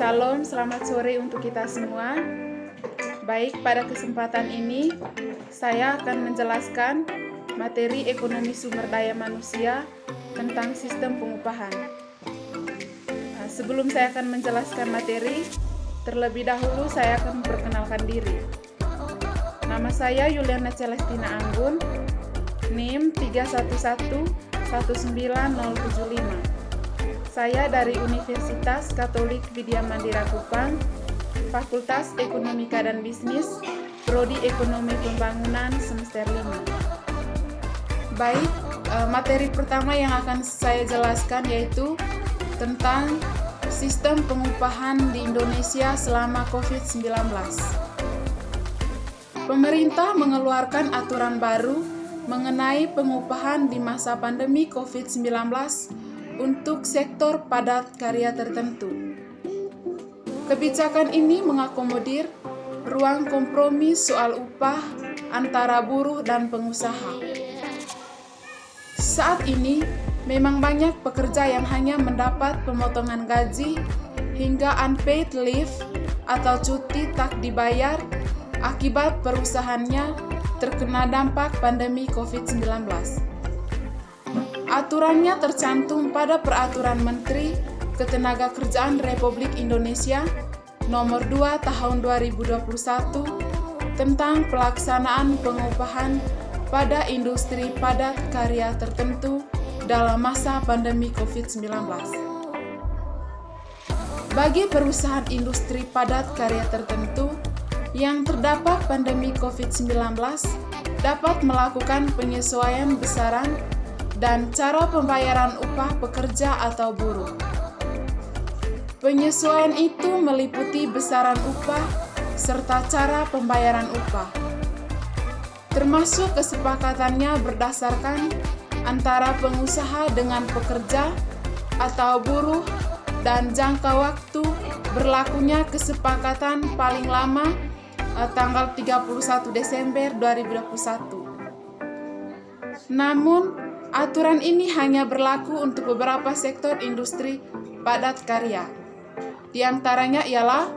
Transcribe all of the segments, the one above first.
Salam, selamat sore untuk kita semua. Baik, pada kesempatan ini saya akan menjelaskan materi ekonomi sumber daya manusia tentang sistem pengupahan. Sebelum saya akan menjelaskan materi, terlebih dahulu saya akan memperkenalkan diri. Nama saya Yuliana Celestina Anggun, NIM 31119075. Saya dari Universitas Katolik Widya Mandira Kupang, Fakultas Ekonomika dan Bisnis, Prodi Ekonomi Pembangunan semester 5. Baik, materi pertama yang akan saya jelaskan yaitu tentang sistem pengupahan di Indonesia selama COVID-19. Pemerintah mengeluarkan aturan baru mengenai pengupahan di masa pandemi COVID-19 untuk sektor padat karya tertentu. Kebijakan ini mengakomodir ruang kompromi soal upah antara buruh dan pengusaha. Saat ini, memang banyak pekerja yang hanya mendapat pemotongan gaji hingga unpaid leave atau cuti tak dibayar akibat perusahaannya terkena dampak pandemi COVID-19. Aturannya tercantum pada Peraturan Menteri Ketenagakerjaan Republik Indonesia Nomor 2 Tahun 2021 tentang pelaksanaan pengupahan pada industri padat karya tertentu dalam masa pandemi COVID-19. Bagi perusahaan industri padat karya tertentu yang terdampak pandemi COVID-19 dapat melakukan penyesuaian besaran dan cara pembayaran upah pekerja atau buruh. Penyesuaian itu meliputi besaran upah serta cara pembayaran upah, termasuk kesepakatannya berdasarkan antara pengusaha dengan pekerja atau buruh dan jangka waktu berlakunya kesepakatan paling lama tanggal 31 Desember 2021. Namun, aturan ini hanya berlaku untuk beberapa sektor industri padat karya. Di antaranya ialah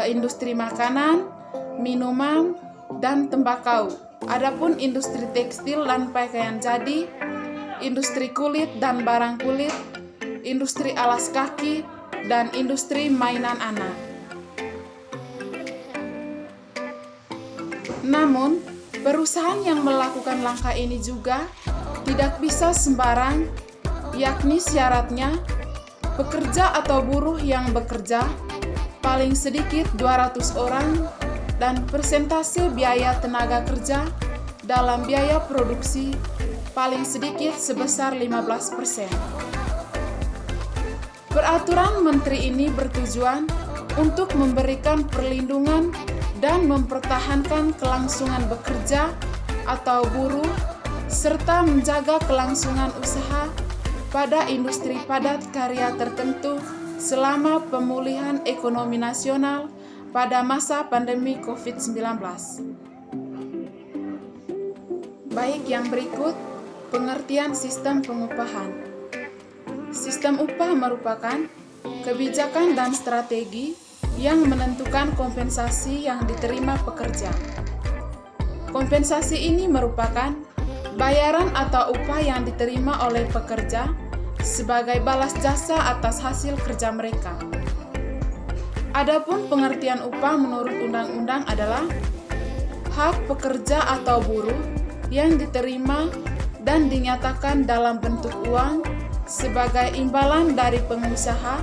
industri makanan, minuman, dan tembakau. Adapun industri tekstil dan pakaian jadi, industri kulit dan barang kulit, industri alas kaki, dan industri mainan anak. Namun, perusahaan yang melakukan langkah ini juga tidak bisa sembarang, yakni syaratnya pekerja atau buruh yang bekerja paling sedikit 200 orang dan persentase biaya tenaga kerja dalam biaya produksi paling sedikit sebesar 15%. Peraturan Menteri ini bertujuan untuk memberikan perlindungan dan mempertahankan kelangsungan bekerja atau buruh serta menjaga kelangsungan usaha pada industri padat karya tertentu selama pemulihan ekonomi nasional pada masa pandemi COVID-19. Baik, yang berikut pengertian sistem pengupahan. Sistem upah merupakan kebijakan dan strategi yang menentukan kompensasi yang diterima pekerja. Kompensasi ini merupakan bayaran atau upah yang diterima oleh pekerja sebagai balas jasa atas hasil kerja mereka. Adapun pengertian upah menurut undang-undang adalah hak pekerja atau buruh yang diterima dan dinyatakan dalam bentuk uang sebagai imbalan dari pengusaha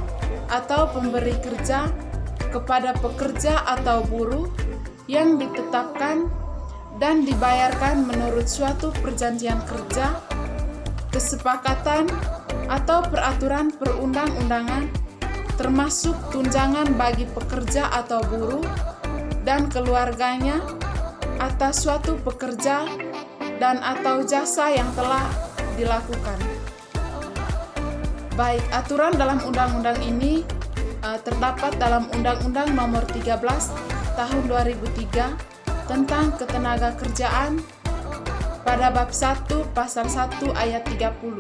atau pemberi kerja kepada pekerja atau buruh yang ditetapkan dan dibayarkan menurut suatu perjanjian kerja, kesepakatan, atau peraturan perundang-undangan, termasuk tunjangan bagi pekerja atau buruh dan keluarganya atas suatu pekerja dan atau jasa yang telah dilakukan. Baik, aturan dalam undang-undang ini terdapat dalam Undang-Undang Nomor 13 Tahun 2003 tentang Ketenagakerjaan pada bab 1 pasal 1 ayat 30.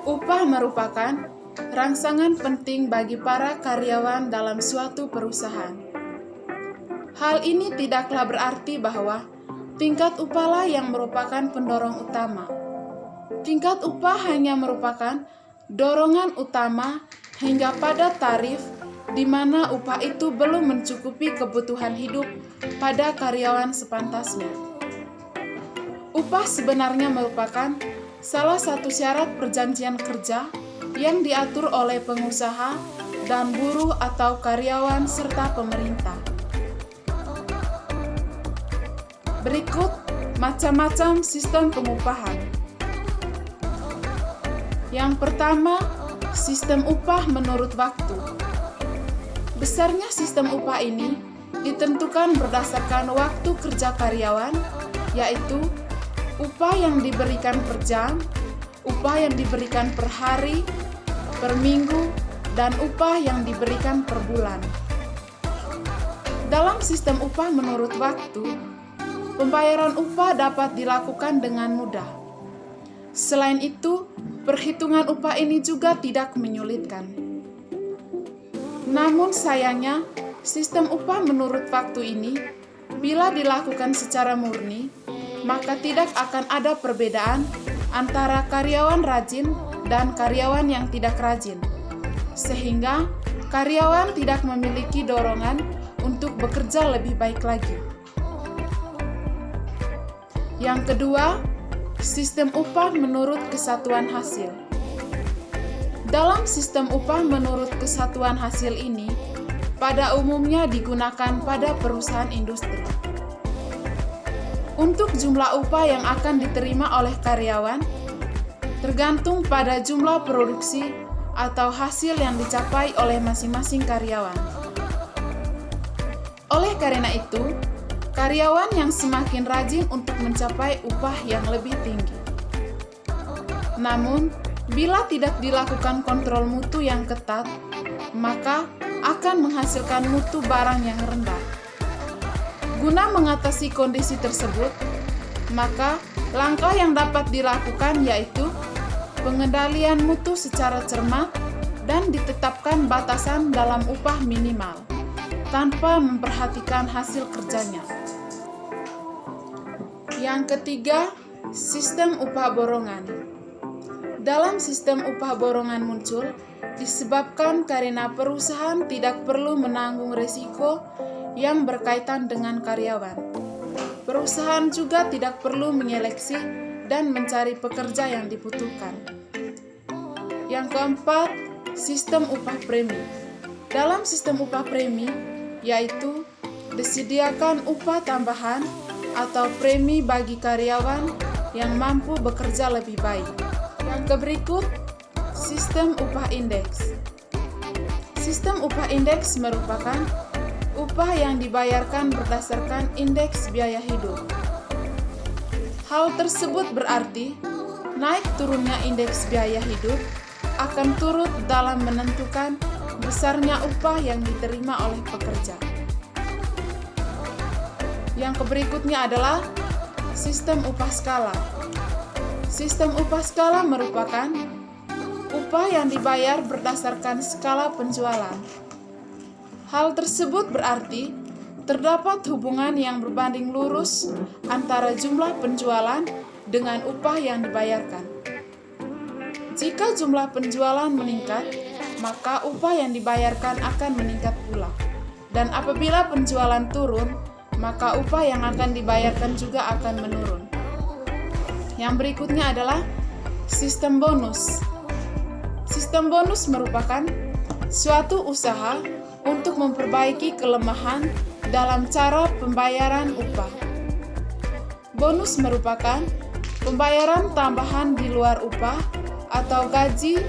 Upah merupakan rangsangan penting bagi para karyawan dalam suatu perusahaan. Hal ini tidaklah berarti bahwa tingkat upahlah yang merupakan pendorong utama. Tingkat upah hanya merupakan dorongan utama hingga pada tarif di mana upah itu belum mencukupi kebutuhan hidup pada karyawan sepantasnya. Upah sebenarnya merupakan salah satu syarat perjanjian kerja yang diatur oleh pengusaha dan buruh atau karyawan serta pemerintah. Berikut macam-macam sistem pengupahan. Yang pertama, sistem upah menurut waktu. Besarnya sistem upah ini ditentukan berdasarkan waktu kerja karyawan, yaitu upah yang diberikan per jam, upah yang diberikan per hari, per minggu, dan upah yang diberikan per bulan. Dalam sistem upah menurut waktu, pembayaran upah dapat dilakukan dengan mudah. Selain itu, perhitungan upah ini juga tidak menyulitkan. Namun sayangnya, sistem upah menurut waktu ini, bila dilakukan secara murni, maka tidak akan ada perbedaan antara karyawan rajin dan karyawan yang tidak rajin, sehingga karyawan tidak memiliki dorongan untuk bekerja lebih baik lagi. Yang kedua, sistem upah menurut kesatuan hasil. Dalam sistem upah menurut kesatuan hasil ini, pada umumnya digunakan pada perusahaan industri. Untuk jumlah upah yang akan diterima oleh karyawan, tergantung pada jumlah produksi atau hasil yang dicapai oleh masing-masing karyawan. Oleh karena itu, karyawan yang semakin rajin untuk mencapai upah yang lebih tinggi. Namun, bila tidak dilakukan kontrol mutu yang ketat, maka akan menghasilkan mutu barang yang rendah. Guna mengatasi kondisi tersebut, maka langkah yang dapat dilakukan yaitu pengendalian mutu secara cermat dan ditetapkan batasan dalam upah minimal, tanpa memperhatikan hasil kerjanya. Yang ketiga, sistem upah borongan. Dalam sistem upah borongan muncul disebabkan karena perusahaan tidak perlu menanggung risiko yang berkaitan dengan karyawan. Perusahaan juga tidak perlu menyeleksi dan mencari pekerja yang dibutuhkan. Yang keempat, sistem upah premi. Dalam sistem upah premi, yaitu disediakan upah tambahan atau premi bagi karyawan yang mampu bekerja lebih baik. Yang berikut, sistem upah indeks. Sistem upah indeks merupakan upah yang dibayarkan berdasarkan indeks biaya hidup. Hal tersebut berarti naik turunnya indeks biaya hidup akan turut dalam menentukan besarnya upah yang diterima oleh pekerja. Yang berikutnya adalah sistem upah skala. Sistem upah skala merupakan upah yang dibayar berdasarkan skala penjualan. Hal tersebut berarti terdapat hubungan yang berbanding lurus antara jumlah penjualan dengan upah yang dibayarkan. Jika jumlah penjualan meningkat, maka upah yang dibayarkan akan meningkat pula. Dan apabila penjualan turun, maka upah yang akan dibayarkan juga akan menurun. Yang berikutnya adalah sistem bonus. Sistem bonus merupakan suatu usaha untuk memperbaiki kelemahan dalam cara pembayaran upah. Bonus merupakan pembayaran tambahan di luar upah atau gaji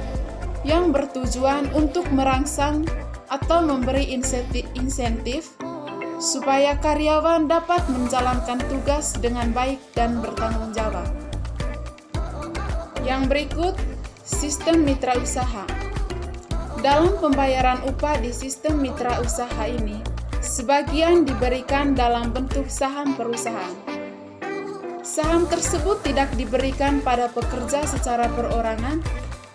yang bertujuan untuk merangsang atau memberi insentif supaya karyawan dapat menjalankan tugas dengan baik dan bertanggung jawab. Yang berikut, sistem mitra usaha. Dalam pembayaran upah di sistem mitra usaha ini, sebagian diberikan dalam bentuk saham perusahaan. Saham tersebut tidak diberikan pada pekerja secara perorangan,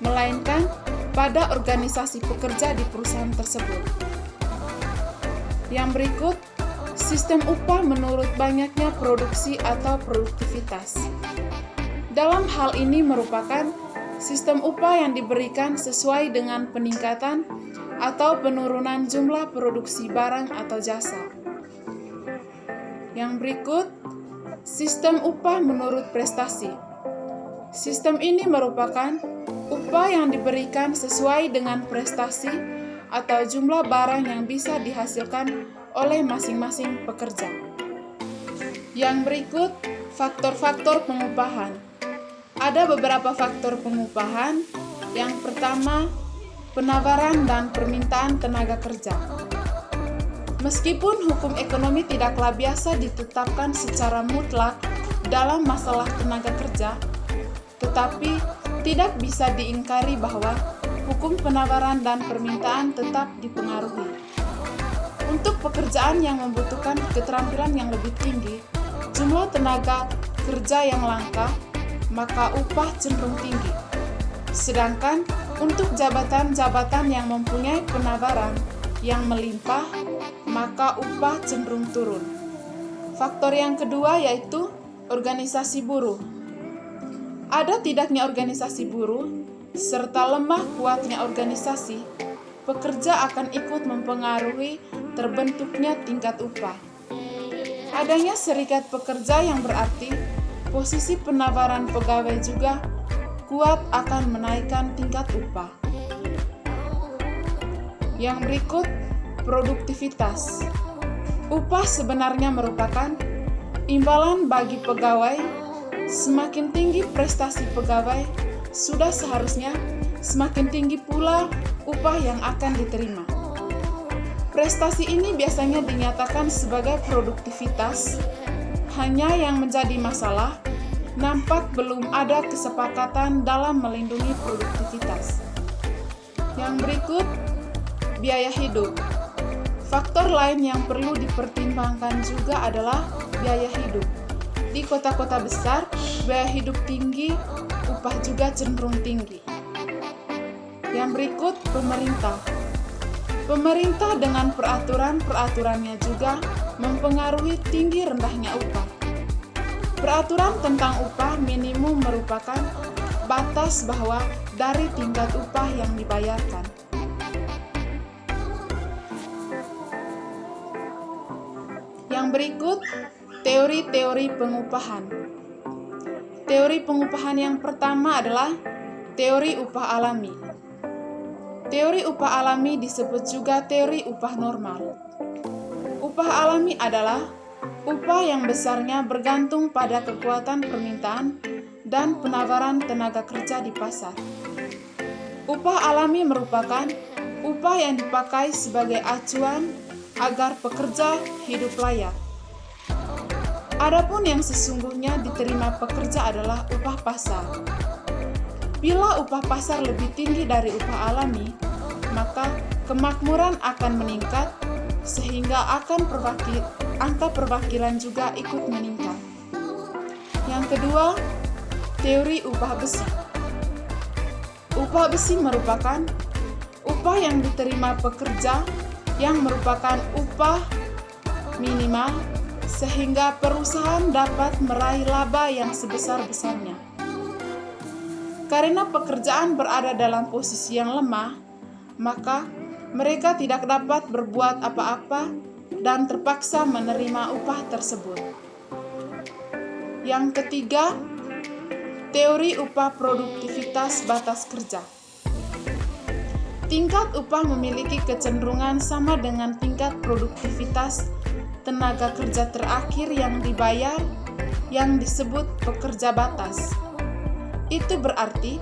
melainkan pada organisasi pekerja di perusahaan tersebut. Yang berikut, sistem upah menurut banyaknya produksi atau produktivitas. Dalam hal ini merupakan sistem upah yang diberikan sesuai dengan peningkatan atau penurunan jumlah produksi barang atau jasa. Yang berikut, sistem upah menurut prestasi. Sistem ini merupakan upah yang diberikan sesuai dengan prestasi atau jumlah barang yang bisa dihasilkan oleh masing-masing pekerja. Yang berikut, faktor-faktor pengupahan. Ada beberapa faktor pengupahan. Yang pertama, penawaran dan permintaan tenaga kerja. Meskipun hukum ekonomi tidaklah biasa ditetapkan secara mutlak dalam masalah tenaga kerja, tetapi tidak bisa diingkari bahwa hukum penawaran dan permintaan tetap dipengaruhi. Untuk pekerjaan yang membutuhkan keterampilan yang lebih tinggi, jumlah tenaga kerja yang langka, maka upah cenderung tinggi. Sedangkan untuk jabatan-jabatan yang mempunyai penawaran yang melimpah, maka upah cenderung turun. Faktor yang kedua yaitu organisasi buruh. Ada tidaknya organisasi buruh, serta lemah kuatnya organisasi, pekerja akan ikut mempengaruhi terbentuknya tingkat upah. Adanya serikat pekerja yang berarti posisi penawaran pegawai juga kuat akan menaikkan tingkat upah. Yang berikut, produktivitas. Upah sebenarnya merupakan imbalan bagi pegawai. Semakin tinggi prestasi pegawai, sudah seharusnya semakin tinggi pula upah yang akan diterima. Prestasi ini biasanya dinyatakan sebagai produktivitas. Hanya yang menjadi masalah, nampak belum ada kesepakatan dalam melindungi produktivitas. Yang berikut, biaya hidup. Faktor lain yang perlu dipertimbangkan juga adalah biaya hidup. Di kota-kota besar, biaya hidup tinggi, upah juga cenderung tinggi. Yang berikut, pemerintah. Pemerintah dengan peraturan-peraturannya juga mempengaruhi tinggi rendahnya upah. Peraturan tentang upah minimum merupakan batas bahwa dari tingkat upah yang dibayarkan. Yang berikut, teori-teori pengupahan. Teori pengupahan yang pertama adalah teori upah alami. Teori upah alami disebut juga teori upah normal. Upah alami adalah upah yang besarnya bergantung pada kekuatan permintaan dan penawaran tenaga kerja di pasar. Upah alami merupakan upah yang dipakai sebagai acuan agar pekerja hidup layak. Adapun yang sesungguhnya diterima pekerja adalah upah pasar. Bila upah pasar lebih tinggi dari upah alami, maka kemakmuran akan meningkat, sehingga angka perwakilan juga ikut meningkat. Yang kedua, teori upah besi. Upah besi merupakan upah yang diterima pekerja yang merupakan upah minimal, sehingga perusahaan dapat meraih laba yang sebesar-besarnya. Karena pekerjaan berada dalam posisi yang lemah, maka mereka tidak dapat berbuat apa-apa dan terpaksa menerima upah tersebut. Yang ketiga, teori upah produktivitas batas kerja. Tingkat upah memiliki kecenderungan sama dengan tingkat produktivitas tenaga kerja terakhir yang dibayar, yang disebut pekerja batas. Itu berarti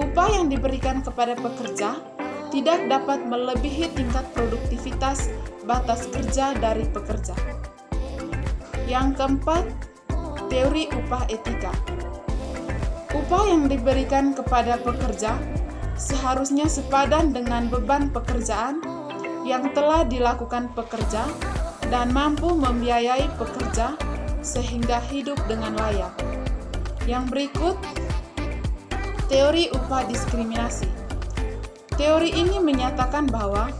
upah yang diberikan kepada pekerja tidak dapat melebihi tingkat produktivitas batas kerja dari pekerja. Yang keempat, teori upah etika. Upah yang diberikan kepada pekerja seharusnya sepadan dengan beban pekerjaan yang telah dilakukan pekerja dan mampu membiayai pekerja sehingga hidup dengan layak. Yang berikut, teori upah diskriminasi. Teori ini menyatakan bahwa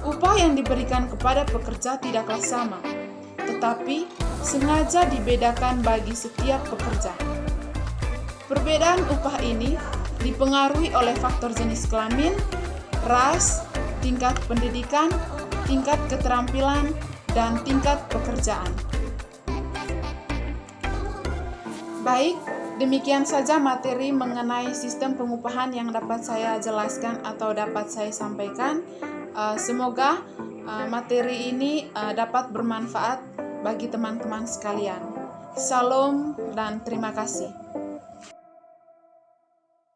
upah yang diberikan kepada pekerja tidaklah sama, tetapi sengaja dibedakan bagi setiap pekerja. Perbedaan upah ini dipengaruhi oleh faktor jenis kelamin, ras, tingkat pendidikan, tingkat keterampilan, dan tingkat pekerjaan. Baik, demikian saja materi mengenai sistem pengupahan yang dapat saya jelaskan atau dapat saya sampaikan. Semoga materi ini dapat bermanfaat bagi teman-teman sekalian. Salam dan terima kasih.